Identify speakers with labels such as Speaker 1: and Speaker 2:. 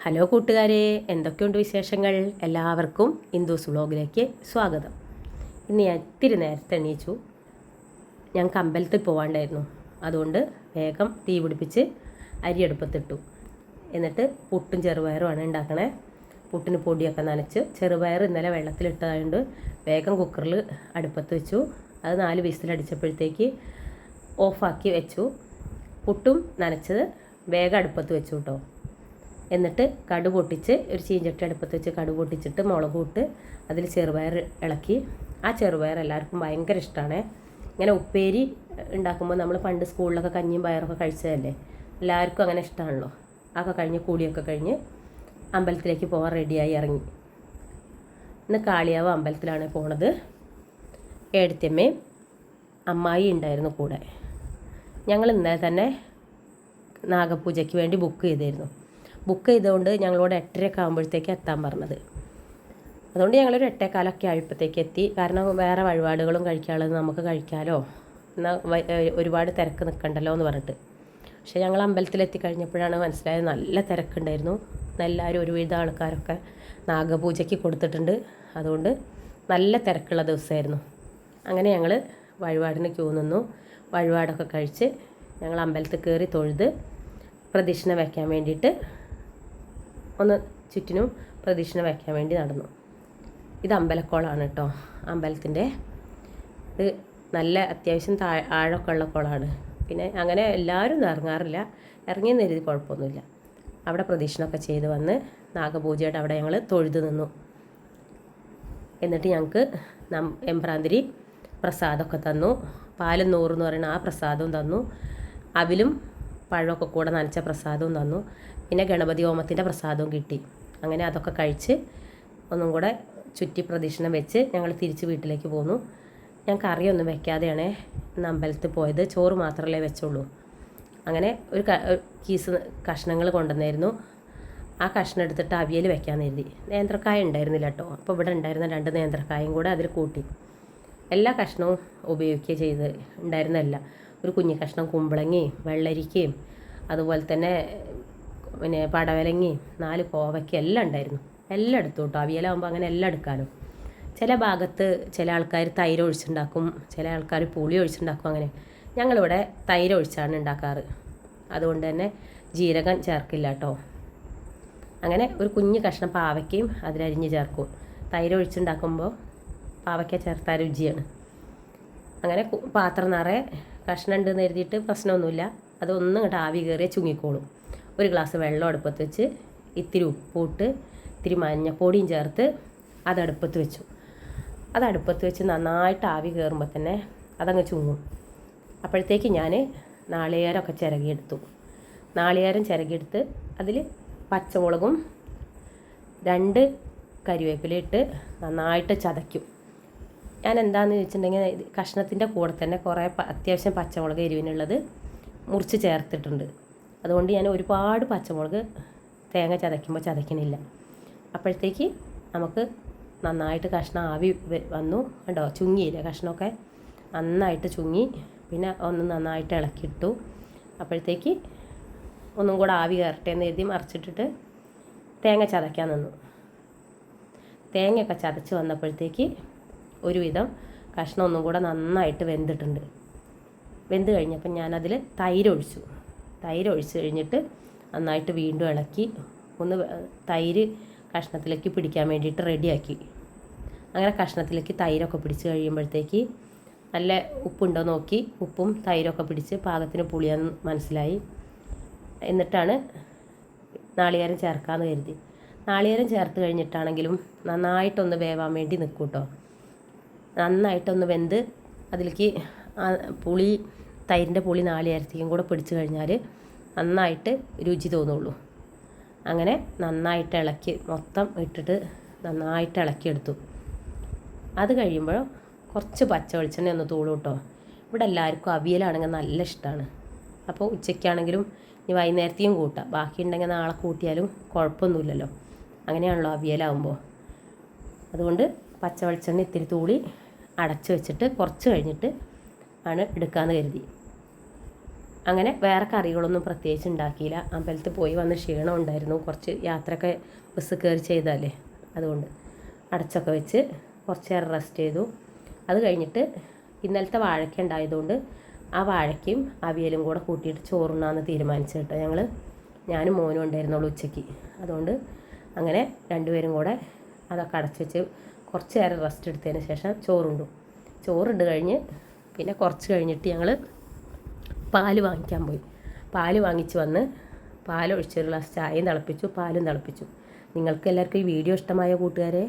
Speaker 1: Hello കൂട്ടുകാരെ, എന്തൊക്കെയുണ്ട് വിശേഷങ്ങൾ? എല്ലാവർക്കും ഇന്ദൂസ് വ്ളോഗിലേക്ക് സ്വാഗതം. ഇന്ന് ഞാൻ ഇത്തിരി നേരത്തെ എണീച്ചു. ഞങ്ങൾക്ക് അമ്പലത്തിൽ പോകാണ്ടായിരുന്നു. അതുകൊണ്ട് വേഗം തീ പിടിപ്പിച്ച് അരി അടുപ്പത്തിട്ടു. എന്നിട്ട് പുട്ടും ചെറുപയറുമാണ് ഉണ്ടാക്കണേ. പുട്ടിന് പൊടിയൊക്കെ നനച്ച് ചെറുപയർ ഇന്നലെ വെള്ളത്തിലിട്ടതായതുകൊണ്ട് വേഗം കുക്കറിൽ അടുപ്പത്ത് വെച്ചു. അത് 4 വിസിലടിച്ചപ്പോഴത്തേക്ക് ഓഫാക്കി വെച്ചു. പുട്ടും നനച്ചത് വേഗം അടുപ്പത്ത് വെച്ചു കേട്ടോ. എന്നിട്ട് കടുക് പൊട്ടിച്ച് ഒരു ചീഞ്ചട്ടി അടുപ്പത്ത് വെച്ച് കടുക് പൊട്ടിച്ചിട്ട് മുളക് ഇട്ട് അതിൽ ചെറുപയർ ഇളക്കി. ആ ചെറുപയർ എല്ലാവർക്കും ഭയങ്കര ഇഷ്ടമാണ്. ഇങ്ങനെ ഉപ്പേരി ഉണ്ടാക്കുമ്പോൾ നമ്മൾ പണ്ട് സ്കൂളിലൊക്കെ കഞ്ഞിയും പയറൊക്കെ കഴിച്ചതല്ലേ, എല്ലാവർക്കും അങ്ങനെ ഇഷ്ടമാണല്ലോ. അതൊക്കെ കഴിഞ്ഞ് കൂടിയൊക്കെ കഴിഞ്ഞ് അമ്പലത്തിലേക്ക് പോകാൻ റെഡിയായി ഇറങ്ങി. ഇന്ന് കാളിയാവ് അമ്പലത്തിലാണ് പോണത്. ഏടത്തിയമ്മയും അമ്മായി ഉണ്ടായിരുന്നു കൂടെ. ഞങ്ങൾ ഇന്നലെ തന്നെ നാഗപൂജയ്ക്ക് വേണ്ടി ബുക്ക് ചെയ്തിരുന്നു. ബുക്ക് ചെയ്തുകൊണ്ട് ഞങ്ങളോട് 8:30 ആകുമ്പോഴത്തേക്ക് എത്താൻ പറഞ്ഞത്. അതുകൊണ്ട് ഞങ്ങളൊരു 8:15 ആയപ്പോഴത്തേക്ക് എത്തി. കാരണം വേറെ വഴിപാടുകളും കഴിക്കാനുള്ളത് നമുക്ക് കഴിക്കാമല്ലോ, എന്നാൽ ഒരുപാട് തിരക്ക് നിൽക്കണ്ടല്ലോ എന്ന് പറഞ്ഞിട്ട്. പക്ഷേ ഞങ്ങൾ അമ്പലത്തിലെത്തി കഴിഞ്ഞപ്പോഴാണ് മനസ്സിലായത് നല്ല തിരക്കുണ്ടായിരുന്നു. എല്ലാവരും ഒരുവിധ ആൾക്കാരൊക്കെ നാഗപൂജയ്ക്ക് കൊടുത്തിട്ടുണ്ട്. അതുകൊണ്ട് നല്ല തിരക്കുള്ള ദിവസമായിരുന്നു. അങ്ങനെ ഞങ്ങൾ വഴിപാടിന് ക്യൂ നിന്നു. വഴിപാടൊക്കെ കഴിച്ച് ഞങ്ങൾ അമ്പലത്തിൽ കയറി തൊഴുത് പ്രദക്ഷിണ വയ്ക്കാൻ വേണ്ടിയിട്ട് ഒന്ന് ചുറ്റിനും പ്രദക്ഷിണ വയ്ക്കാൻ വേണ്ടി നടന്നു. ഇത് അമ്പലക്കുളമാണ് കേട്ടോ. അമ്പലത്തിൻ്റെ ഇത് നല്ല അത്യാവശ്യം ആഴമൊക്കെ ഉള്ള കുളമാണ്. പിന്നെ അങ്ങനെ എല്ലാവരും ഇറങ്ങാറില്ല, ഇറങ്ങിയെന്ന് കരുതി കുഴപ്പമൊന്നുമില്ല. അവിടെ പ്രദക്ഷിണമൊക്കെ ചെയ്ത് വന്ന് നാഗപൂജയുടെ അവിടെ ഞങ്ങൾ തൊഴുത് നിന്നു. എന്നിട്ട് ഞങ്ങൾക്ക് എമ്പ്രാന്തിരി പ്രസാദമൊക്കെ തന്നു. പാലും 100 എന്ന് പറയുന്ന ആ പ്രസാദവും തന്നു. അവിലും പഴമൊക്കെ കൂടെ നനച്ച പ്രസാദവും തന്നു. പിന്നെ ഗണപതി ഹോമത്തിൻ്റെ പ്രസാദവും കിട്ടി. അങ്ങനെ അതൊക്കെ കഴിച്ച് ഒന്നും കൂടെ ചുറ്റി പ്രദക്ഷിണം വെച്ച് ഞങ്ങൾ തിരിച്ച് വീട്ടിലേക്ക് പോന്നു. ഞാൻ കറിയൊന്നും വെക്കാതെയാണ് ഇന്ന് അമ്പലത്തിൽ പോയത്. ചോറ് മാത്രമല്ലേ വെച്ചുള്ളൂ. അങ്ങനെ ഒരു കീസ് കഷ്ണങ്ങൾ കൊണ്ടുവന്നായിരുന്നു. ആ കഷ്ണം എടുത്തിട്ട് അവിയൽ വെക്കാൻ കരുതി. നേന്ത്രക്കായ ഉണ്ടായിരുന്നില്ല കേട്ടോ. അപ്പോൾ ഇവിടെ ഉണ്ടായിരുന്ന 2 നേന്ത്രക്കായും കൂടെ അതിൽ കൂട്ടി. എല്ലാ കഷ്ണവും ഉപയോഗിക്കുക ചെയ്ത് ഉണ്ടായിരുന്നല്ല. ഒരു കുഞ്ഞു കഷ്ണം കുമ്പളങ്ങയും വെള്ളരിക്കയും അതുപോലെ തന്നെ പിന്നെ പടവലങ്ങയും 4 കോവയ്ക്ക എല്ലാം ഉണ്ടായിരുന്നു. എല്ലാം എടുത്തു കേട്ടോ. അവിയലാകുമ്പോൾ അങ്ങനെ എല്ലാം എടുക്കാമല്ലോ. ചില ഭാഗത്ത് ചില ആൾക്കാർ തൈര് ഒഴിച്ചുണ്ടാക്കും, ചില ആൾക്കാർ പുളി ഒഴിച്ചുണ്ടാക്കും. അങ്ങനെ ഞങ്ങളിവിടെ തൈര് ഒഴിച്ചാണ് ഉണ്ടാക്കാറ്. അതുകൊണ്ട് തന്നെ ജീരകം ചേർക്കില്ല കേട്ടോ. അങ്ങനെ ഒരു കുഞ്ഞു കഷ്ണം പാവയ്ക്കയും അതിലരിഞ്ഞ് ചേർക്കും. തൈര് ഒഴിച്ചുണ്ടാക്കുമ്പോൾ പാവയ്ക്ക ചേർത്താൽ രുചിയാണ്. അങ്ങനെ പാത്രം നിറയെ കഷ്ണം ഉണ്ടെന്ന് എഴുതിയിട്ട് പ്രശ്നമൊന്നുമില്ല. അതൊന്നും ഇങ്ങോട്ട് ആവി കയറിയാൽ ചുങ്ങിക്കോളും. ഒരു ഗ്ലാസ് വെള്ളം അടുപ്പത്ത് വെച്ച് ഇത്തിരി ഉപ്പിട്ട് ഇത്തിരി മഞ്ഞപ്പൊടിയും ചേർത്ത് അത് അടുപ്പത്ത് വെച്ചു. അത് അടുപ്പത്ത് വെച്ച് നന്നായിട്ട് ആവി കയറുമ്പോൾ തന്നെ അതങ്ങ് ചുങ്ങും. അപ്പോഴത്തേക്ക് ഞാൻ നാളികേരമൊക്കെ ചിരകിയെടുത്തു. നാളികേരം ചിരകിയെടുത്ത് അതിൽ പച്ചമുളകും 2 കരിവേപ്പിലയിട്ട് നന്നായിട്ട് ചതയ്ക്കും. ഞാൻ എന്താണെന്ന് ചോദിച്ചിട്ടുണ്ടെങ്കിൽ കഷ്ണത്തിൻ്റെ കൂടെ തന്നെ കുറേ അത്യാവശ്യം പച്ചമുളക് എരിവിനുള്ളത് മുറിച്ച് ചേർത്തിട്ടുണ്ട്. അതുകൊണ്ട് ഞാൻ ഒരുപാട് പച്ചമുളക് തേങ്ങ ചതയ്ക്കുമ്പോൾ ചതയ്ക്കണില്ല. അപ്പോഴത്തേക്ക് നമുക്ക് നന്നായിട്ട് കഷ്ണം ആവി വന്നു. കണ്ടോ, ചുങ്ങിയില്ലേ കഷ്ണമൊക്കെ നന്നായിട്ട് ചുങ്ങി. പിന്നെ ഒന്ന് നന്നായിട്ട് ഇളക്കിയിട്ടു. അപ്പോഴത്തേക്ക് ഒന്നും കൂടെ ആവി കയറട്ടെ എന്ന് കരുതി മറിച്ചിട്ടിട്ട് തേങ്ങ ചതയ്ക്കാൻ നിന്നു. തേങ്ങയൊക്കെ ചതച്ച് വന്നപ്പോഴത്തേക്ക് ഒരുവിധം കഷ്ണം ഒന്നും കൂടെ നന്നായിട്ട് വെന്തിട്ടുണ്ട്. വെന്ത് കഴിഞ്ഞപ്പോൾ ഞാനതിൽ തൈര് ഒഴിച്ചു. തൈര് ഒഴിച്ച് കഴിഞ്ഞിട്ട് നന്നായിട്ട് വീണ്ടും ഇളക്കി ഒന്ന് തൈര് കഷ്ണത്തിലേക്ക് പിടിക്കാൻ വേണ്ടിയിട്ട് റെഡിയാക്കി. അങ്ങനെ കഷ്ണത്തിലേക്ക് തൈരൊക്കെ പിടിച്ച് കഴിയുമ്പോഴത്തേക്ക് നല്ല ഉപ്പുണ്ടോ നോക്കി. ഉപ്പും തൈരൊക്കെ പിടിച്ച് പാകത്തിന് പുളിയാന്ന് മനസ്സിലായി. എന്നിട്ടാണ് നാളികേരം ചേർക്കാമെന്ന് കരുതി. നാളികേരം ചേർത്ത് കഴിഞ്ഞിട്ടാണെങ്കിലും നന്നായിട്ടൊന്ന് വേവാൻ വേണ്ടി നിൽക്കും കേട്ടോ. നന്നായിട്ടൊന്ന് വെന്ത് അതിലേക്ക് പുളി തൈരിൻ്റെ പുളി നാളികേരത്തേക്കും കൂടെ പിടിച്ച് കഴിഞ്ഞാൽ നന്നായിട്ട് രുചി തോന്നുള്ളൂ. അങ്ങനെ നന്നായിട്ട് ഇളക്കി മൊത്തം ഇട്ടിട്ട് നന്നായിട്ട് ഇളക്കിയെടുത്തു. അത് കഴിയുമ്പോൾ കുറച്ച് പച്ച വെളിച്ചെണ്ണ ഒന്ന് തൂളും കേട്ടോ. ഇവിടെ എല്ലാവർക്കും അവിയലാണെങ്കിൽ നല്ല ഇഷ്ടമാണ്. അപ്പോൾ ഉച്ചയ്ക്കാണെങ്കിലും ഇനി വൈകുന്നേരത്തെയും കൂട്ടാം. ബാക്കിയുണ്ടെങ്കിൽ നാളെ കൂട്ടിയാലും കുഴപ്പമൊന്നുമില്ലല്ലോ. അങ്ങനെയാണല്ലോ അവിയലാകുമ്പോൾ. അതുകൊണ്ട് പച്ച വെളിച്ചെണ്ണ ഇത്തിരി തൂളി അടച്ച് വെച്ചിട്ട് കുറച്ച് കഴിഞ്ഞിട്ട് ആണ് എടുക്കാമെന്ന് കരുതി. അങ്ങനെ വേറെ കറികളൊന്നും പ്രത്യേകിച്ച് ഉണ്ടാക്കിയില്ല. അമ്പലത്തിൽ പോയി വന്ന് ക്ഷീണം ഉണ്ടായിരുന്നു, കുറച്ച് യാത്രയൊക്കെ ബസ് കയറി ചെയ്തല്ലേ, അതുകൊണ്ട് അടച്ചൊക്കെ വെച്ച് കുറച്ച് നേരം റെസ്റ്റ് ചെയ്തു. അത് കഴിഞ്ഞിട്ട് ഇന്നലത്തെ വാഴയ്ക്ക ഉണ്ടായതുകൊണ്ട് ആ വാഴയ്ക്കും അവിയലും കൂടെ കൂട്ടിയിട്ട് ചോറുണ്ണാന്ന് തീരുമാനിച്ചു കേട്ടോ. ഞാനും മോനും ഉണ്ടായിരുന്നുള്ളൂ ഉച്ചയ്ക്ക്. അതുകൊണ്ട് അങ്ങനെ രണ്ടുപേരും കൂടെ അതൊക്കെ അടച്ചു വെച്ച് കുറച്ച് നേരം റെസ്റ്റ് എടുത്തതിന് ശേഷം ചോറിട്ട് കഴിഞ്ഞ് പിന്നെ കുറച്ച് കഴിഞ്ഞിട്ട് ഞങ്ങൾ പാല് വാങ്ങിക്കാൻ പോയി. പാല് വാങ്ങിച്ച് വന്ന് പാലൊഴിച്ചൊരു ഗ്ലാസ് ചായയും തിളപ്പിച്ചു, പാലും തിളപ്പിച്ചു. നിങ്ങൾക്ക് എല്ലാവർക്കും ഈ വീഡിയോ ഇഷ്ടമായ കൂട്ടുകാരെ